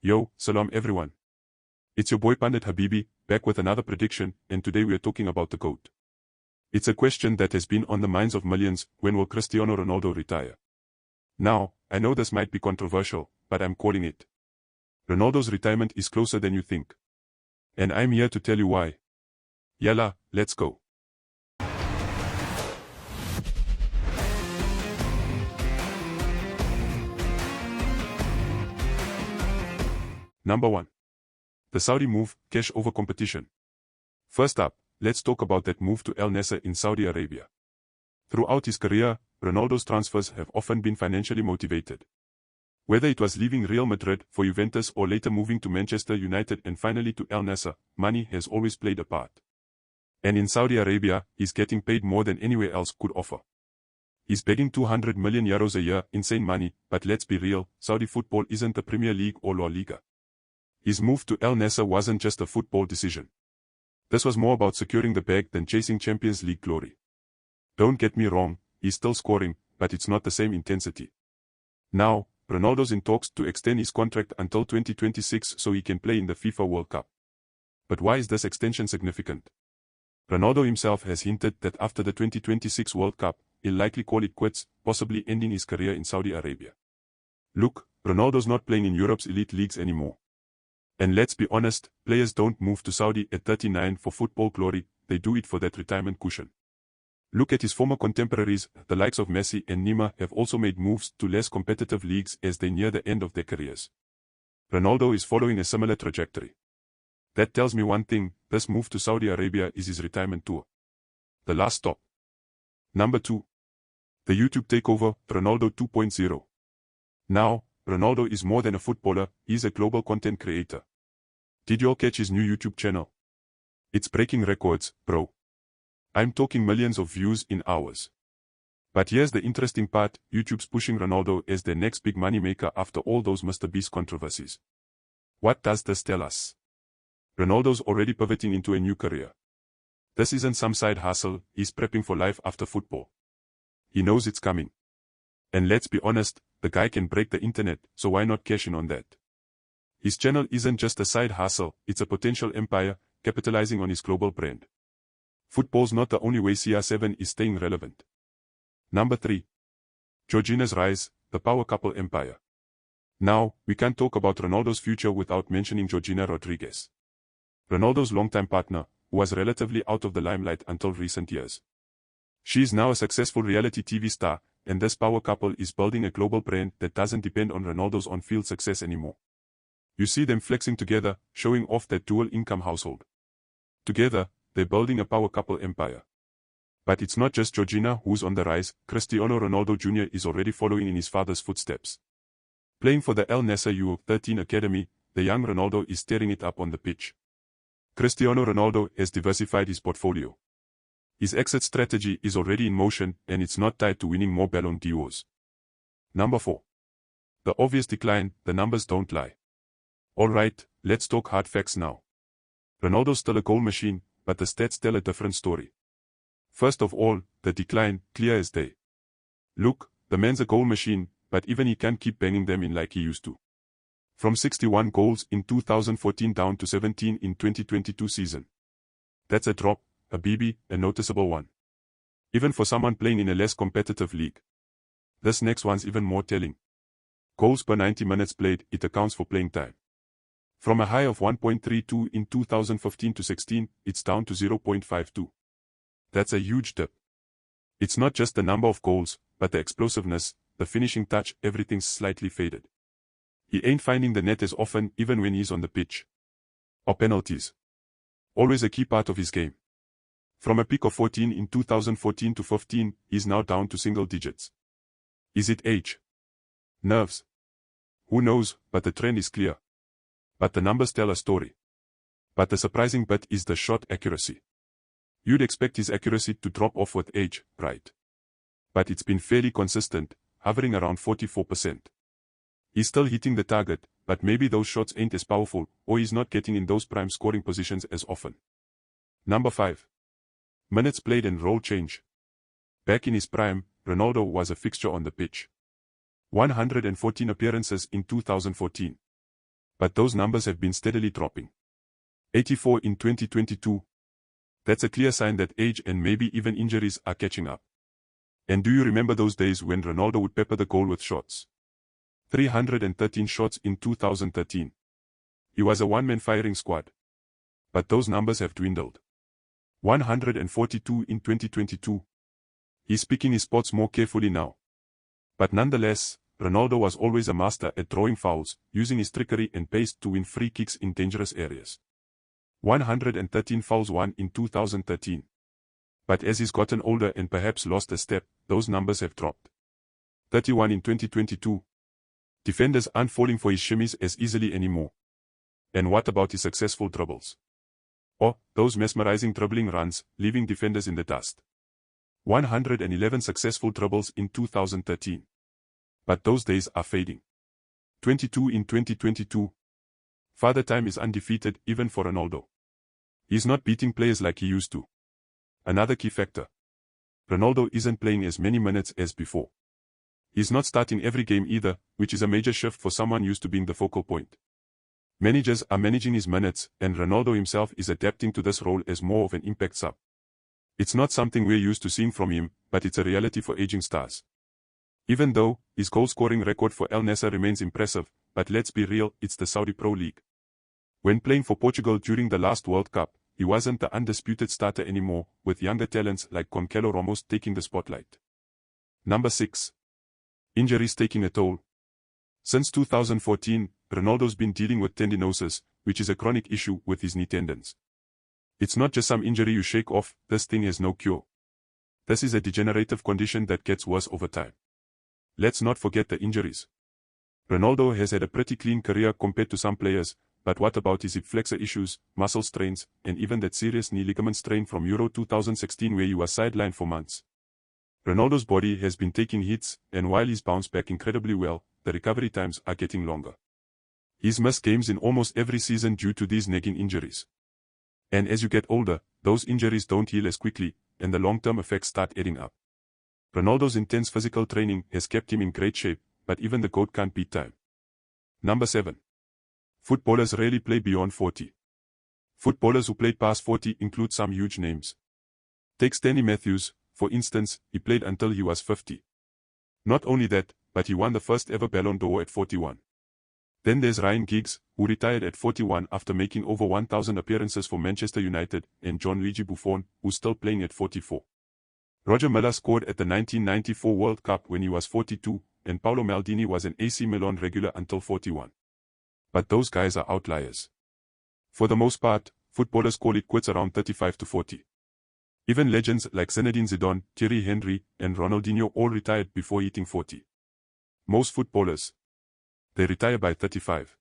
Yo, salam everyone. It's your boy Pundit Habibi, back with another prediction, and today we are talking about the GOAT. It's a question that has been on the minds of millions: when will Cristiano Ronaldo retire? Now, I know this might be controversial, but I'm calling it. Ronaldo's retirement is closer than you think. And I'm here to tell you why. Yalla, let's go. Number 1. The Saudi move, cash over competition. First up, let's talk about that move to Al-Nassr in Saudi Arabia. Throughout his career, Ronaldo's transfers have often been financially motivated. Whether it was leaving Real Madrid for Juventus or later moving to Manchester United and finally to Al-Nassr, money has always played a part. And in Saudi Arabia, he's getting paid more than anywhere else could offer. He's begging 200 million euros a year, insane money, but let's be real, Saudi football isn't the Premier League or La Liga. His move to Al-Nassr wasn't just a football decision. This was more about securing the bag than chasing Champions League glory. Don't get me wrong, he's still scoring, but it's not the same intensity. Now, Ronaldo's in talks to extend his contract until 2026 so he can play in the FIFA World Cup. But why is this extension significant? Ronaldo himself has hinted that after the 2026 World Cup, he'll likely call it quits, possibly ending his career in Saudi Arabia. Look, Ronaldo's not playing in Europe's elite leagues anymore. And let's be honest, players don't move to Saudi at 39 for football glory, they do it for that retirement cushion. Look at his former contemporaries, the likes of Messi and Neymar have also made moves to less competitive leagues as they near the end of their careers. Ronaldo is following a similar trajectory. That tells me one thing: this move to Saudi Arabia is his retirement tour. The last stop. Number 2. The YouTube Takeover, Ronaldo 2.0. Now, Ronaldo is more than a footballer, he's a global content creator. Did you all catch his new YouTube channel? It's breaking records, bro. I'm talking millions of views in hours. But here's the interesting part: YouTube's pushing Ronaldo as their next big money maker after all those Mr. Beast controversies. What does this tell us? Ronaldo's already pivoting into a new career. This isn't some side hustle, he's prepping for life after football. He knows it's coming. And let's be honest, the guy can break the internet, so why not cash in on that? His channel isn't just a side hustle, it's a potential empire, capitalizing on his global brand. Football's not the only way CR7 is staying relevant. Number 3. Georgina's rise, the power couple empire. Now, we can't talk about Ronaldo's future without mentioning Georgina Rodríguez. Ronaldo's longtime partner, who was relatively out of the limelight until recent years. She is now a successful reality TV star, and this power couple is building a global brand that doesn't depend on Ronaldo's on-field success anymore. You see them flexing together, showing off that dual-income household. Together, they're building a power couple empire. But it's not just Georgina who's on the rise. Cristiano Ronaldo Jr. is already following in his father's footsteps. Playing for the Al-Nassr U13 academy, the young Ronaldo is tearing it up on the pitch. Cristiano Ronaldo has diversified his portfolio. His exit strategy is already in motion, and it's not tied to winning more Ballon d'Ors. Number 4. The obvious decline, the numbers don't lie. Alright, let's talk hard facts now. Ronaldo's still a goal machine, but the stats tell a different story. First of all, the decline, clear as day. Look, the man's a goal machine, but even he can't keep banging them in like he used to. From 61 goals in 2014 down to 17 in 2022 season. That's a drop, Habibi, a noticeable one. Even for someone playing in a less competitive league. This next one's even more telling. Goals per 90 minutes played, it accounts for playing time. From a high of 1.32 in 2015 to 16, it's down to 0.52. That's a huge dip. It's not just the number of goals, but the explosiveness, the finishing touch, everything's slightly faded. He ain't finding the net as often, even when he's on the pitch. Or penalties. Always a key part of his game. From a peak of 14 in 2014 to 15, he's now down to single digits. Is it age? Nerves? Who knows, but the trend is clear. But the numbers tell a story. But the surprising bit is the shot accuracy. You'd expect his accuracy to drop off with age, right? But it's been fairly consistent, hovering around 44%. He's still hitting the target, but maybe those shots ain't as powerful, or he's not getting in those prime scoring positions as often. Number 5. Minutes played and role change. Back in his prime, Ronaldo was a fixture on the pitch. 114 appearances in 2014. but those numbers have been steadily dropping. 84 in 2022. That's a clear sign that age and maybe even injuries are catching up. And do you remember those days when Ronaldo would pepper the goal with shots? 313 shots in 2013. He was a one-man firing squad. But those numbers have dwindled. 142 in 2022. He's picking his spots more carefully now. But nonetheless, Ronaldo was always a master at drawing fouls, using his trickery and pace to win free kicks in dangerous areas. 113 fouls won in 2013. But as he's gotten older and perhaps lost a step, those numbers have dropped. 31 in 2022. Defenders aren't falling for his shimmies as easily anymore. And what about his successful dribbles? Or, those mesmerizing dribbling runs, leaving defenders in the dust. 111 successful dribbles in 2013. But those days are fading. 22 in 2022. Father Time is undefeated even for Ronaldo. He's not beating players like he used to. Another key factor. Ronaldo isn't playing as many minutes as before. He's not starting every game either, which is a major shift for someone used to being the focal point. Managers are managing his minutes, and Ronaldo himself is adapting to this role as more of an impact sub. It's not something we're used to seeing from him, but it's a reality for aging stars. Even though his goal-scoring record for Al-Nassr remains impressive, but let's be real, it's the Saudi Pro League. When playing for Portugal during the last World Cup, he wasn't the undisputed starter anymore, with younger talents like Gonçalo Ramos taking the spotlight. Number 6. Injuries taking a toll. Since 2014, Ronaldo's been dealing with tendinosis, which is a chronic issue with his knee tendons. It's not just some injury you shake off, this thing has no cure. This is a degenerative condition that gets worse over time. Let's not forget the injuries. Ronaldo has had a pretty clean career compared to some players, but what about his hip flexor issues, muscle strains, and even that serious knee ligament strain from Euro 2016 where he was sidelined for months? Ronaldo's body has been taking hits, and while he's bounced back incredibly well, the recovery times are getting longer. He's missed games in almost every season due to these nagging injuries. And as you get older, those injuries don't heal as quickly, and the long-term effects start adding up. Ronaldo's intense physical training has kept him in great shape, but even the GOAT can't beat time. Number 7. Footballers rarely play beyond 40. Footballers who played past 40 include some huge names. Take Stanley Matthews, for instance, he played until he was 50. Not only that, but he won the first ever Ballon d'Or at 41. Then there's Ryan Giggs, who retired at 41 after making over 1,000 appearances for Manchester United, and Gianluigi Buffon, who's still playing at 44. Roger Milla scored at the 1994 World Cup when he was 42, and Paolo Maldini was an AC Milan regular until 41. But those guys are outliers. For the most part, footballers call it quits around 35 to 40. Even legends like Zinedine Zidane, Thierry Henry, and Ronaldinho all retired before hitting 40. Most footballers, they retire by 35.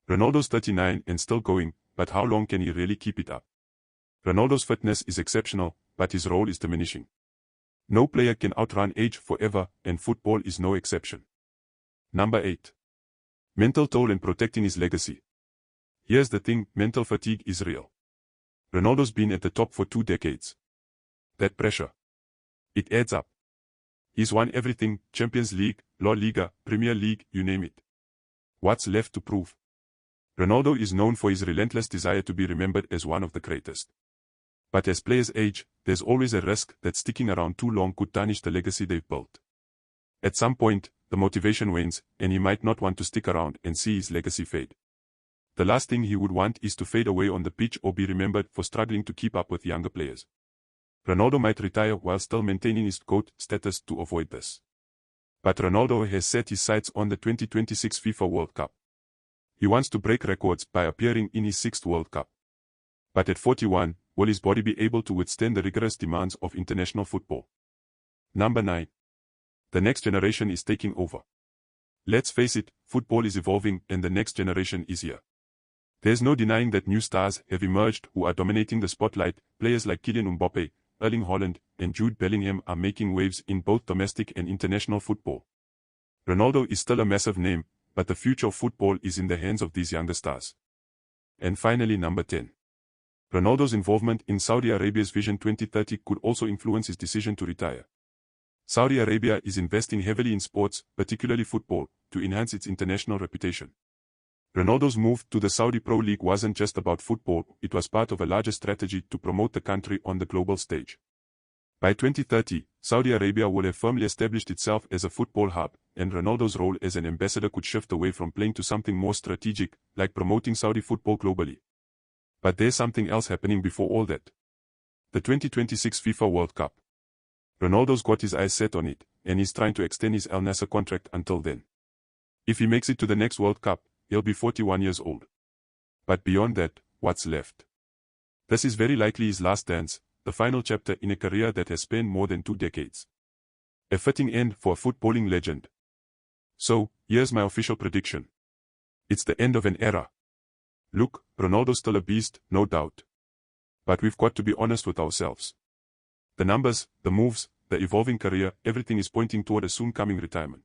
Ronaldo's 39 and still going, but how long can he really keep it up? Ronaldo's fitness is exceptional, but his role is diminishing. No player can outrun age forever, and football is no exception. Number 8. Mental toll and protecting his legacy. Here's the thing, mental fatigue is real. Ronaldo's been at the top for 2 decades. That pressure, it adds up. He's won everything, Champions League, La Liga, Premier League, you name it. What's left to prove? Ronaldo is known for his relentless desire to be remembered as one of the greatest. But as players age, there's always a risk that sticking around too long could tarnish the legacy they've built. At some point, the motivation wanes, and he might not want to stick around and see his legacy fade. The last thing he would want is to fade away on the pitch or be remembered for struggling to keep up with younger players. Ronaldo might retire while still maintaining his GOAT status to avoid this. But Ronaldo has set his sights on the 2026 FIFA World Cup. He wants to break records by appearing in his 6th World Cup. But at 41, will his body be able to withstand the rigorous demands of international football? Number 9. The next generation is taking over. Let's face it, football is evolving and the next generation is here. There's no denying that new stars have emerged who are dominating the spotlight. Players like Kylian Mbappe, Erling Haaland, and Jude Bellingham are making waves in both domestic and international football. Ronaldo is still a massive name, but the future of football is in the hands of these younger stars. And finally, number 10. Ronaldo's involvement in Saudi Arabia's Vision 2030 could also influence his decision to retire. Saudi Arabia is investing heavily in sports, particularly football, to enhance its international reputation. Ronaldo's move to the Saudi Pro League wasn't just about football, it was part of a larger strategy to promote the country on the global stage. By 2030, Saudi Arabia will have firmly established itself as a football hub, and Ronaldo's role as an ambassador could shift away from playing to something more strategic, like promoting Saudi football globally. But there's something else happening before all that. The 2026 FIFA World Cup. Ronaldo's got his eyes set on it, and he's trying to extend his Al-Nassr contract until then. If he makes it to the next World Cup, he'll be 41 years old. But beyond that, what's left? This is very likely his last dance, the final chapter in a career that has spanned more than 2 decades. A fitting end for a footballing legend. So, here's my official prediction. It's the end of an era. Look, Ronaldo's still a beast, no doubt. But we've got to be honest with ourselves. The numbers, the moves, the evolving career, everything is pointing toward a soon-coming retirement.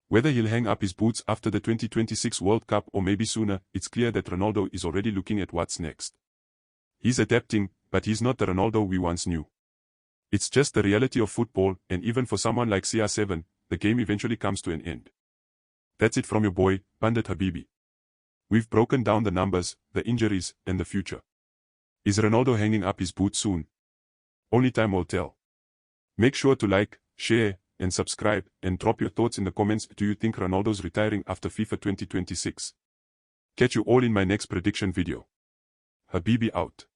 Whether he'll hang up his boots after the 2026 World Cup or maybe sooner, it's clear that Ronaldo is already looking at what's next. He's adapting, but he's not the Ronaldo we once knew. It's just the reality of football, and even for someone like CR7, the game eventually comes to an end. That's it from your boy, Pundit Habibi. We've broken down the numbers, the injuries, and the future. Is Ronaldo hanging up his boots soon? Only time will tell. Make sure to like, share, and subscribe, and drop your thoughts in the comments. Do you think Ronaldo's retiring after FIFA 2026? Catch you all in my next prediction video. Habibi out.